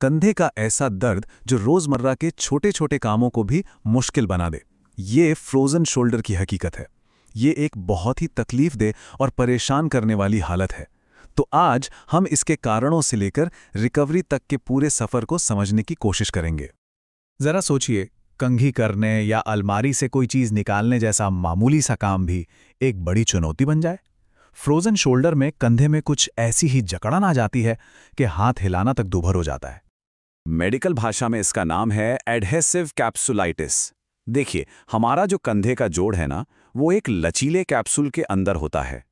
कंधे का ऐसा दर्द जो रोजमर्रा के छोटे छोटे कामों को भी मुश्किल बना दे। ये फ्रोजन शोल्डर की हकीकत है। ये एक बहुत ही तकलीफदेह और परेशान करने वाली हालत है। तो आज हम इसके कारणों से लेकर रिकवरी तक के पूरे सफर को समझने की कोशिश करेंगे। जरा सोचिए, कंघी करने या अलमारी से कोई चीज निकालने जैसा मामूली सा काम भी एक बड़ी चुनौती बन जाए। फ्रोजन शोल्डर में कंधे में कुछ ऐसी ही जकड़न आ जाती है कि हाथ हिलाना तक दूभर हो जाता है। मेडिकल भाषा में इसका नाम है एडहेसिव कैप्सुलाइटिस। देखिए, हमारा जो कंधे का जोड़ है ना, वो एक लचीले कैप्सूल के अंदर होता है।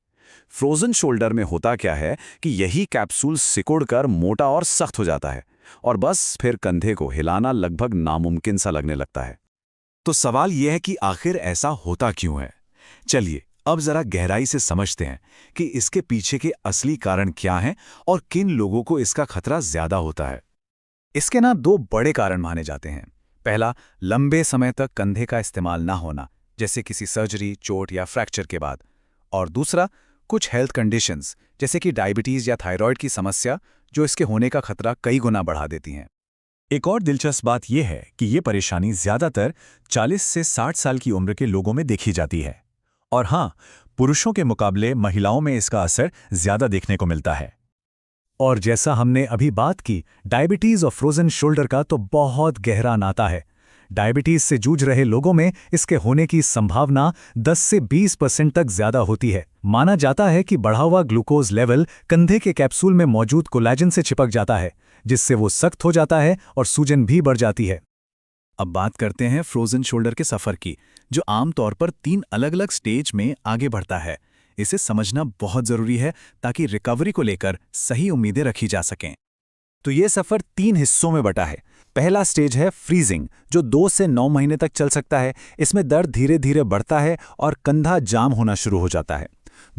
फ्रोजन शोल्डर में होता क्या है कि यही कैप्सूल सिकुड़कर मोटा और सख्त हो जाता है और बस फिर कंधे को हिलाना लगभग नामुमकिन सा लगने लगता है। तो सवाल यह है कि आखिर ऐसा होता क्यों है। चलिए अब जरा गहराई से समझते हैं कि इसके पीछे के असली कारण क्या हैं और किन लोगों को इसका खतरा ज्यादा होता है। इसके ना दो बड़े कारण माने जाते हैं। पहला, लंबे समय तक कंधे का इस्तेमाल ना होना, जैसे किसी सर्जरी, चोट या फ्रैक्चर के बाद। और दूसरा, कुछ हेल्थ कंडीशंस जैसे कि डायबिटीज या थायराइड की समस्या, जो इसके होने का खतरा कई गुना बढ़ा देती हैं। एक और दिलचस्प बात यह है कि ये परेशानी ज्यादातर 40 से 60 साल की उम्र के लोगों में देखी जाती है। और हाँ, पुरुषों के मुकाबले महिलाओं में इसका असर ज्यादा देखने को मिलता है। और जैसा हमने अभी बात की, डायबिटीज और फ्रोजन शोल्डर का तो बहुत गहरा नाता है। डायबिटीज से जूझ रहे लोगों में इसके होने की संभावना 10 से 20% तक ज्यादा होती है। माना जाता है कि बढ़ा हुआ ग्लूकोज लेवल कंधे के कैप्सूल में मौजूद कोलेजन से चिपक जाता है, जिससे वो सख्त हो जाता है और सूजन भी बढ़ जाती है। अब बात करते हैं फ्रोजन शोल्डर के सफर की, जो आमतौर पर 3 अलग-अलग स्टेज में आगे बढ़ता है। इसे समझना बहुत जरूरी है ताकि रिकवरी को लेकर सही उम्मीदें रखी जा सकें। तो ये सफर 3 हिस्सों में बटा है। पहला स्टेज है फ्रीजिंग, जो 2 से 9 महीने तक चल सकता है। इसमें दर्द धीरे धीरे बढ़ता है और कंधा जाम होना शुरू हो जाता है।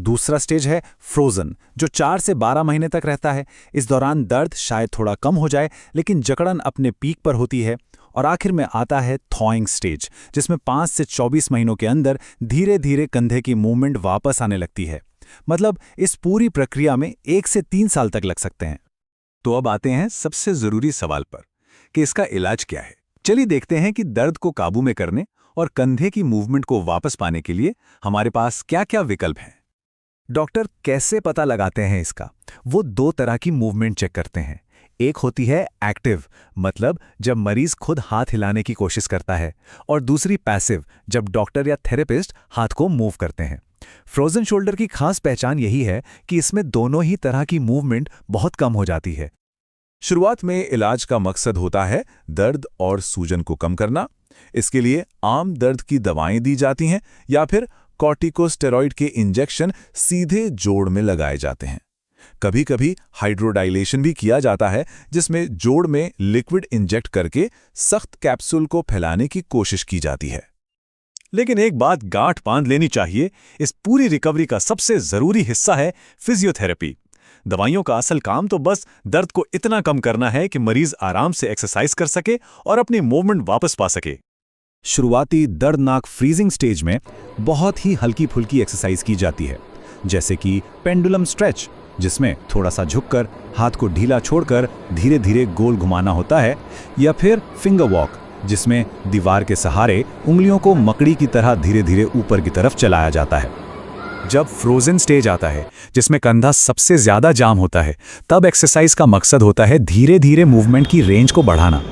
दूसरा स्टेज है फ्रोजन, जो 4 से 12 महीने तक रहता है। इस दौरान दर्द शायद थोड़ा कम हो जाए, लेकिन जकड़न अपने पीक पर होती है। और आखिर में आता है थॉइंग स्टेज, जिसमें 5 से 24 महीनों के अंदर धीरे धीरे कंधे की मूवमेंट वापस आने लगती है। मतलब इस पूरी प्रक्रिया में 1 से 3 साल तक लग सकते हैं। तो अब आते हैं सबसे जरूरी सवाल पर कि इसका इलाज क्या है। चलिए देखते हैं कि दर्द को काबू में करने और कंधे की मूवमेंट को वापस पाने के लिए हमारे पास क्या-क्या विकल्प हैं। डॉक्टर कैसे पता लगाते हैं इसका? वो 2 तरह की मूवमेंट चेक करते हैं। एक होती है एक्टिव, मतलब जब मरीज खुद हाथ हिलाने की कोशिश करता है, और दूसरी पैसिव, जब डॉक्टर या थेरेपिस्ट हाथ को मूव करते हैं। फ्रोजन शोल्डर की खास पहचान यही है कि इसमें दोनों ही तरह की मूवमेंट बहुत कम हो जाती है। शुरुआत में इलाज का मकसद होता है दर्द और सूजन को कम करना। इसके लिए आम दर्द की दवाएं दी जाती हैं या फिर कॉर्टिकोस्टेरॉइड के इंजेक्शन सीधे जोड़ में लगाए जाते हैं। कभी कभी हाइड्रोडाइलेशन भी किया जाता है, जिसमें जोड़ में लिक्विड इंजेक्ट करके सख्त कैप्सूल को फैलाने की कोशिश की जाती है। लेकिन एक बात गांठ बांध लेनी चाहिए, इस पूरी रिकवरी का सबसे जरूरी हिस्सा है फिजियोथेरेपी। दवाइयों का असल काम तो बस दर्द को इतना कम करना है कि मरीज आराम से एक्सरसाइज कर सके और अपनी मूवमेंट वापस पा सके। शुरुआती दर्दनाक फ्रीजिंग स्टेज में बहुत ही हल्की फुल्की एक्सरसाइज की जाती है, जैसे कि पेंडुलम स्ट्रेच, जिसमें थोड़ा सा झुककर हाथ को ढीला छोड़कर धीरे धीरे गोल घुमाना होता है, या फिर फिंगर वॉक, जिसमें दीवार के सहारे उंगलियों को मकड़ी की तरह धीरे धीरे ऊपर की तरफ चलाया जाता है। जब फ्रोजन स्टेज आता है, जिसमें कंधा सबसे ज्यादा जाम होता है, तब एक्सरसाइज का मकसद होता है धीरे धीरे मूवमेंट की रेंज को बढ़ाना।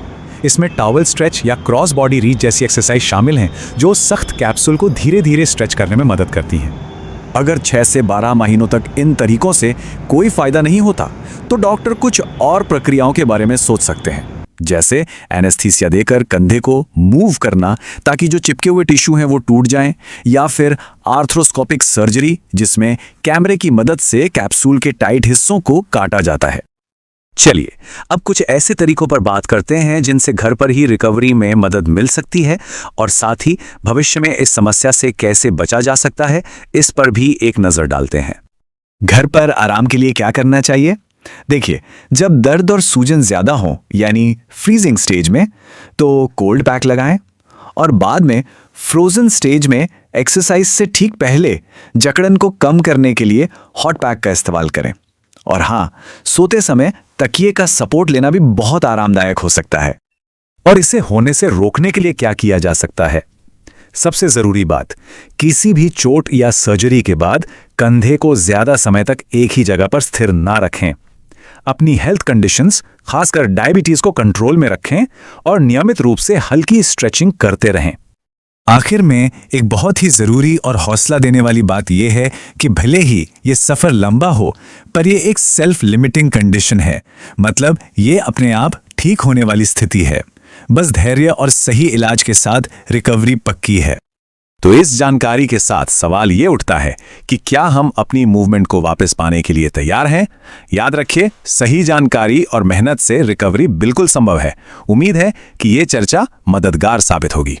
इसमें टॉवल स्ट्रेच या क्रॉस बॉडी रीच जैसी एक्सरसाइज शामिल हैं, जो सख्त कैप्सूल को धीरे धीरे स्ट्रेच करने में मदद करती हैं। अगर 6 से 12 महीनों तक इन तरीकों से कोई फायदा नहीं होता, तो डॉक्टर कुछ और प्रक्रियाओं के बारे में सोच सकते हैं, जैसे एनेस्थीसिया देकर कंधे को मूव करना ताकि जो चिपके हुए टिश्यू हैं वो टूट जाएं, या फिर आर्थ्रोस्कोपिक सर्जरी, जिसमें कैमरे की मदद से कैप्सूल के टाइट हिस्सों को काटा जाता है। चलिए अब कुछ ऐसे तरीकों पर बात करते हैं जिनसे घर पर ही रिकवरी में मदद मिल सकती है, और साथ ही भविष्य में इस समस्या से कैसे बचा जा सकता है, इस पर भी एक नज़र डालते हैं। घर पर आराम के लिए क्या करना चाहिए? देखिए, जब दर्द और सूजन ज़्यादा हो, यानी फ्रीजिंग स्टेज में, तो कोल्ड पैक लगाएं, और बाद में फ्रोजन स्टेज में एक्सरसाइज से ठीक पहले जकड़न को कम करने के लिए हॉट पैक का इस्तेमाल करें। और हाँ, सोते समय तकिए का सपोर्ट लेना भी बहुत आरामदायक हो सकता है। और इसे होने से रोकने के लिए क्या किया जा सकता है? सबसे जरूरी बात, किसी भी चोट या सर्जरी के बाद कंधे को ज्यादा समय तक एक ही जगह पर स्थिर ना रखें। अपनी हेल्थ कंडीशंस, खासकर डायबिटीज को कंट्रोल में रखें और नियमित रूप से हल्की स्ट्रेचिंग करते रहें। आखिर में एक बहुत ही जरूरी और हौसला देने वाली बात यह है कि भले ही ये सफर लंबा हो, पर यह एक सेल्फ लिमिटिंग कंडीशन है। मतलब ये अपने आप ठीक होने वाली स्थिति है। बस धैर्य और सही इलाज के साथ रिकवरी पक्की है। तो इस जानकारी के साथ सवाल ये उठता है कि क्या हम अपनी मूवमेंट को वापस पाने के लिए तैयार हैं? याद रखिए, सही जानकारी और मेहनत से रिकवरी बिल्कुल संभव है। उम्मीद है कि ये चर्चा मददगार साबित होगी।